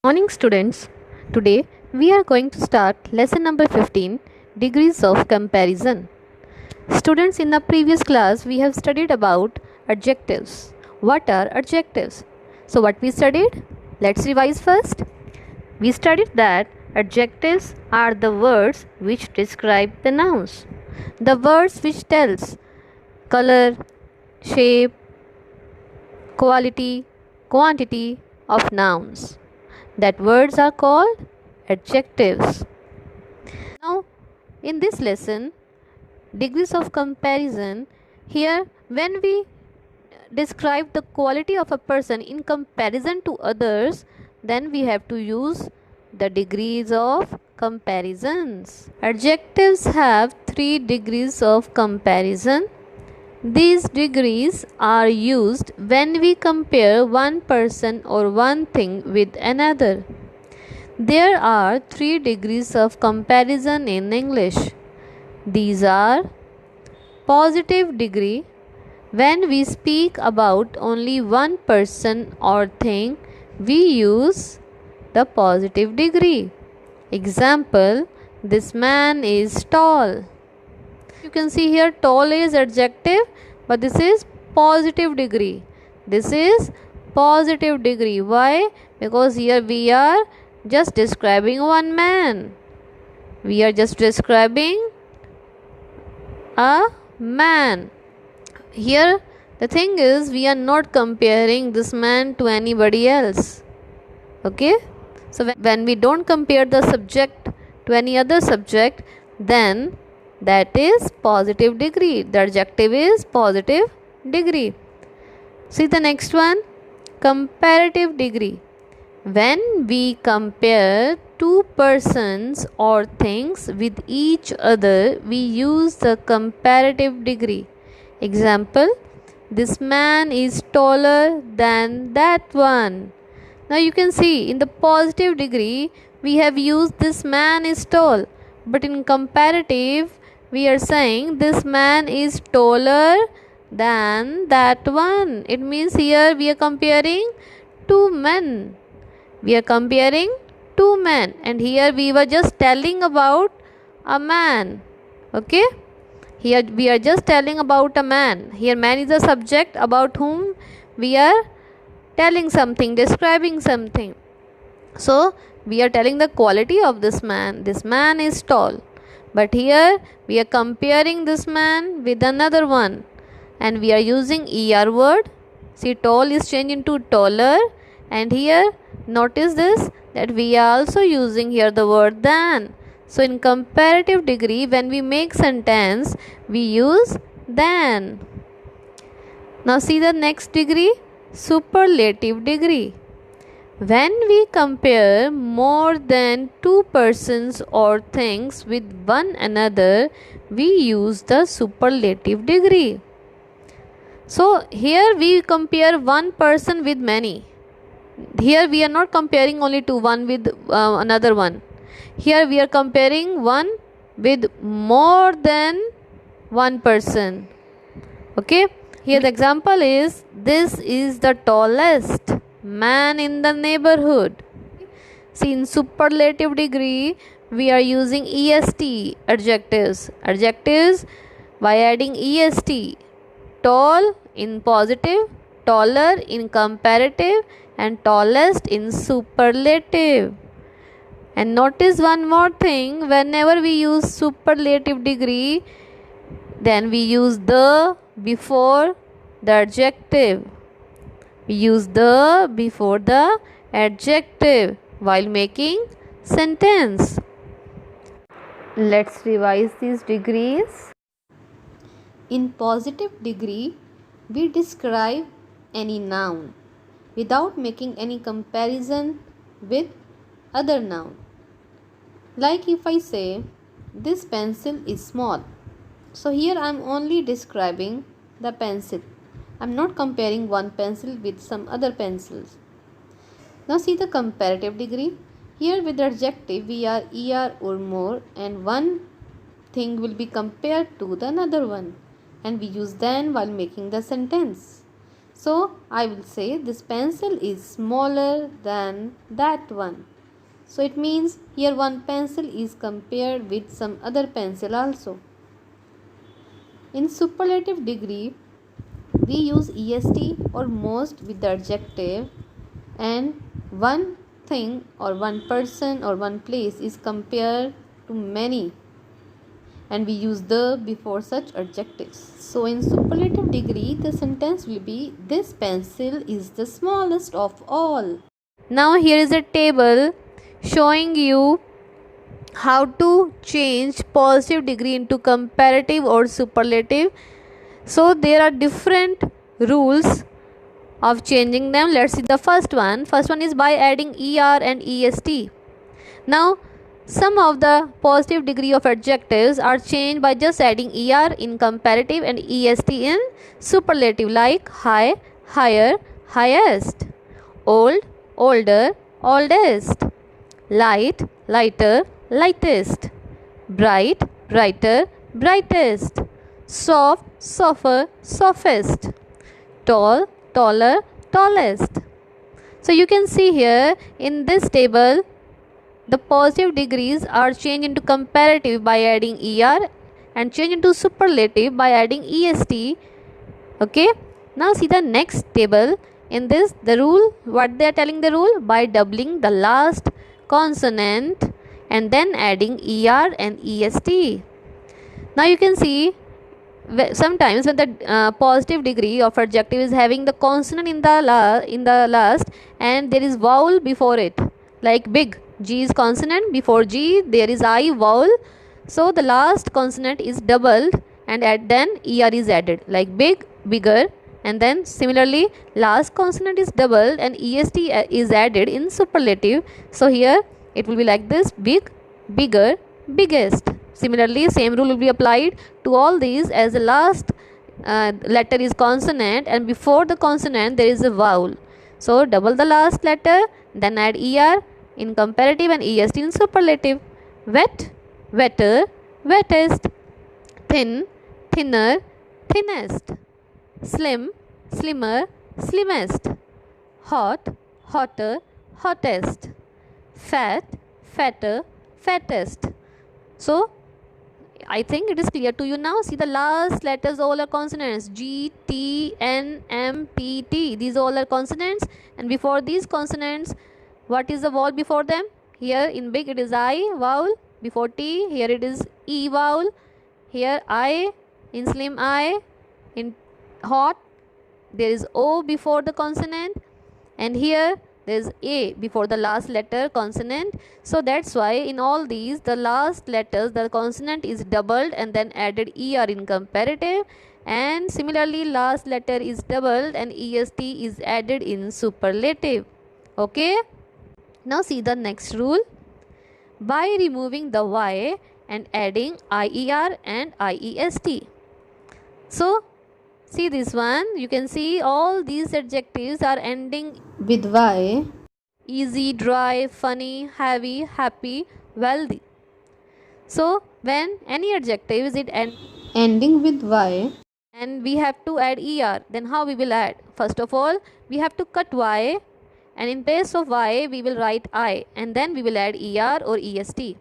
Morning students. Today we are going to start lesson number 15, degrees of comparison. Students, in the previous class we have studied about adjectives. What are adjectives? So what we studied? Let's revise first. We studied that adjectives are the words which describe the nouns. The words which tells color, shape, quality, quantity of nouns. That words are called adjectives. Now, in this lesson, degrees of comparison, here when we describe the quality of a person in comparison to others, then we have to use the degrees of comparisons. Adjectives have 3 degrees of comparison. These degrees are used when we compare one person or one thing with another. There are 3 degrees of comparison in English. These are positive degree. When we speak about only one person or thing, we use the positive degree. Example, this man is tall. You can see here tall is adjective, but this is positive degree. This is positive degree. Why? Because here we are just describing one man. We are just describing a man. Here the thing is, we are not comparing this man to anybody else. Okay? So when we don't compare the subject to any other subject, then that is positive degree. The adjective is positive degree. See the next one, comparative degree. When we compare two persons or things with each other, we use the comparative degree. Example, this man is taller than that one. Now you can see in the positive degree we have used this man is tall, but in comparative we are saying this man is taller than that one. It means here we are comparing two men. We are comparing two men, and here we were just telling about a man. Okay? Here we are just telling about a man. Here man is a subject about whom we are telling something, describing something. So we are telling the quality of this man. This man is tall. But here we are comparing this man with another one, and we are using er word. See, tall is changed into taller, and here notice this, that we are also using here the word than. So in comparative degree, when we make sentence, we use than. Now see the next degree, superlative degree. When we compare more than two persons or things with one another, we use the superlative degree. So here we compare one person with many. Here we are not comparing only to one with another one. Here we are comparing one with more than one person. Okay. Here the example is, this is the tallest man in the neighborhood. See, in superlative degree we are using est adjectives. Adjectives by adding est. Tall in positive, taller in comparative, and tallest in superlative. And notice one more thing, whenever we use superlative degree, then we use the before the adjective. We use the before the adjective while making sentence. Let's revise these degrees. In positive degree, we describe any noun without making any comparison with other noun. Like if I say, this pencil is small. So here I am only describing the pencil. I am not comparing one pencil with some other pencils. Now see the comparative degree. Here with the adjective we are er or more, and one thing will be compared to the another one, and we use than while making the sentence. So I will say this pencil is smaller than that one. So it means here one pencil is compared with some other pencil also. In superlative degree, we use est or most with the adjective, and one thing or one person or one place is compared to many, and we use the before such adjectives. So in superlative degree, the sentence will be this pencil is the smallest of all. Now here is a table showing you how to change positive degree into comparative or superlative. So there are different rules of changing them. Let's see the first one. First one is by adding er and est. Now some of the positive degree of adjectives are changed by just adding er in comparative and est in superlative, like high, higher, highest, old, older, oldest, light, lighter, lightest, bright, brighter, brightest, soft, softer, softest, tall, taller, tallest. So you can see here in this table the positive degrees are changed into comparative by adding er and changed into superlative by adding est. Okay, now see the next table. In this, the rule, what they are telling the rule, by doubling the last consonant and then adding er and est. Now you can see sometimes when the positive degree of adjective is having the consonant in the last and there is vowel before it, like big, g is consonant, before g there is I vowel, so the last consonant is doubled and then er is added, like big, bigger, and then similarly last consonant is doubled and est is added in superlative. So here it will be like this: big, bigger, biggest. Similarly same rule will be applied to all these, as the last letter is consonant and before the consonant there is a vowel, so double the last letter, then add er in comparative and est in superlative. Wet, wetter, wettest, thin, thinner, thinnest, slim, slimmer, slimmest, hot, hotter, hottest, fat, fatter, fattest. So I think it is clear to you now. See, the last letters all are consonants: G, T, N, M, P, T. These all are consonants, and before these consonants, what is the vowel before them? Here in big it is I vowel before T. Here it is E vowel. Here I in slim I. In hot there is O before the consonant, and here there is A before the last letter consonant. So that's why in all these the last letters the consonant is doubled and then added er in comparative, and similarly last letter is doubled and est is added in superlative. Okay, now see the next rule. By removing the y and adding ier and iest. So see this one, you can see all these adjectives are ending with y: easy, dry, funny, heavy, happy, wealthy. So when any adjective is ending with y and we have to add er, then how we will add? First of all, we have to cut y, and in place of y we will write I, and then we will add er or est.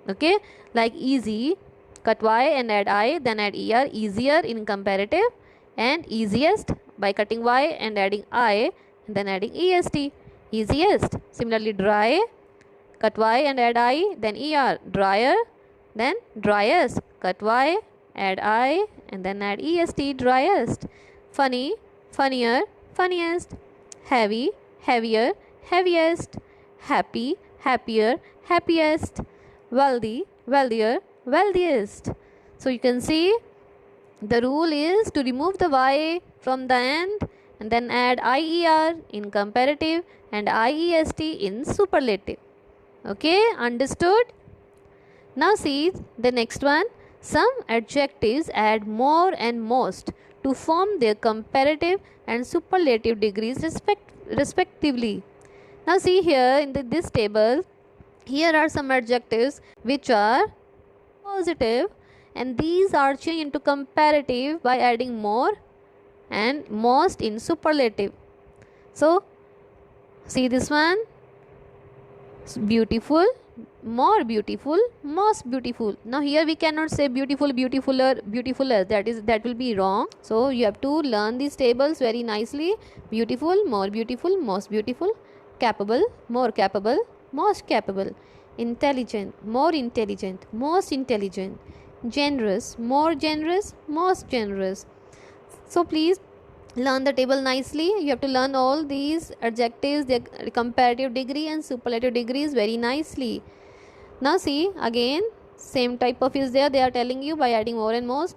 Okay, like easy, cut y and add I, then add er, easier in comparative, and easiest by cutting y and adding I and then adding est, easiest. Similarly dry, cut y and add I, then er, drier, then driest, cut y, add I and then add est, driest. Funny, funnier, funniest. Heavy, heavier, heaviest. Happy, happier, happiest. Wealthy, wealthier, wealthiest. So you can see the rule is to remove the y from the end and then add ier in comparative and iest in superlative. Okay, understood? Now see the next one. Some adjectives add more and most to form their comparative and superlative degrees respectively. Now see here in this table, here are some adjectives which are positive, and these are changed into comparative by adding more and most in superlative. So see this one, beautiful, more beautiful, most beautiful. Now here we cannot say beautiful, beautifuler, beautifuler, that will be wrong. So you have to learn these tables very nicely. Beautiful, more beautiful, most beautiful. Capable, more capable, most capable. Intelligent, more intelligent, most intelligent. Generous, more generous, most generous. So please learn the table nicely. You have to learn all these adjectives, their comparative degree and superlative degrees very nicely. Now see again, same type of is there, they are telling you by adding more and most.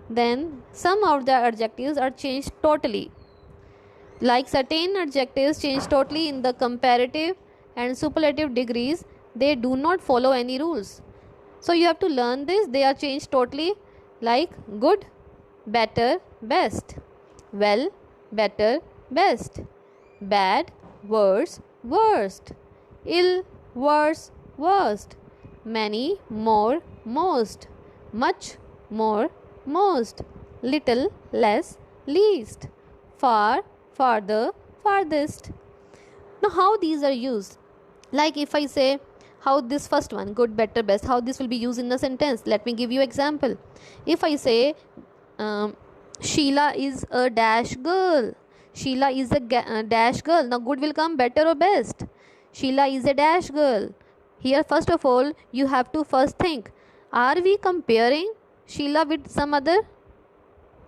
Then some of the adjectives are changed totally, like certain adjectives change totally in the comparative and superlative degrees. They do not follow any rules, so you have to learn this. They are changed totally, like good, better, best, well, better, best, bad, worse, worst, ill, worse, worst, many, more, most, much, more, most, little, less, least, far, farther, farthest. Now how these are used? Like if I say how this first one, good, better, best, how this will be used in a sentence. Let me give you example. If I say Sheila is a dash girl. Sheila is a dash girl. Now good will come better or best. Sheila is a dash girl. Here first of all you have to first think, are we comparing Sheila with some other?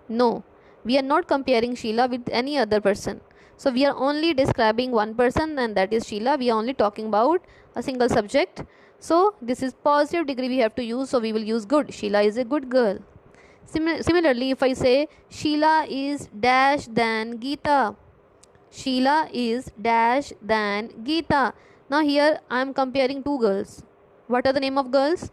No, we are not comparing Sheila with any other person. So we are only describing one person, and that is Sheila. We are only talking about a single subject. So this is positive degree we have to use. So we will use good. Sheila is a good girl. Similarly, if I say Sheila is dash than Geeta. Sheila is dash than Geeta. Now here I am comparing two girls. What are the name of girls?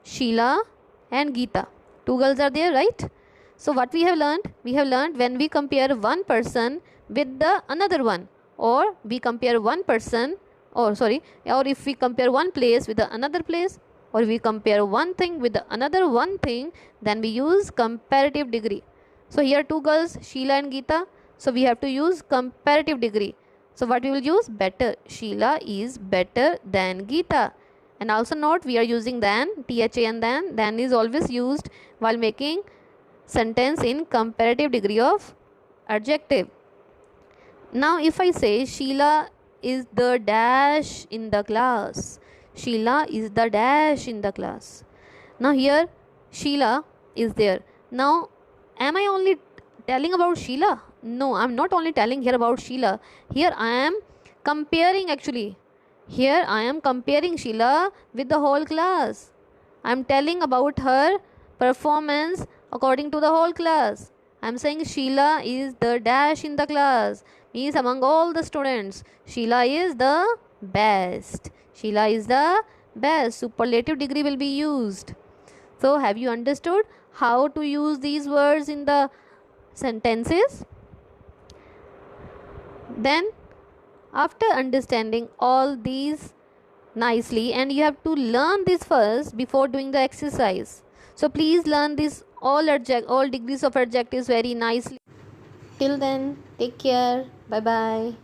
Sheila and Geeta. Two girls are there, right? So what we have learned? We have learned when we compare one person with the another one, or we compare one person, or if we compare one place with the another place, or we compare one thing with the another one thing, then we use comparative degree. So here two girls, Sheila and Geeta. So we have to use comparative degree. So what we will use? Better. Sheila is better than Geeta. And also note, we are using than, tha and than. Than is always used while making sentence in comparative degree of adjective. Now if I say Sheila is the dash in the class. Sheila is the dash in the class. Now here Sheila is there. Now am I only telling about Sheila? No, I am not only telling here about Sheila. Here I am comparing actually. Here I am comparing Sheila with the whole class. I am telling about her performance according to the whole class. I am saying Sheila is the dash in the class, means among all the students, Sheila is the best. Sheila is the best. Superlative degree will be used. So have you understood how to use these words in the sentences? Then after understanding all these nicely, and you have to learn this first before doing the exercise. So please learn this all degrees of adjectives very nicely. Till then, take care. Bye bye.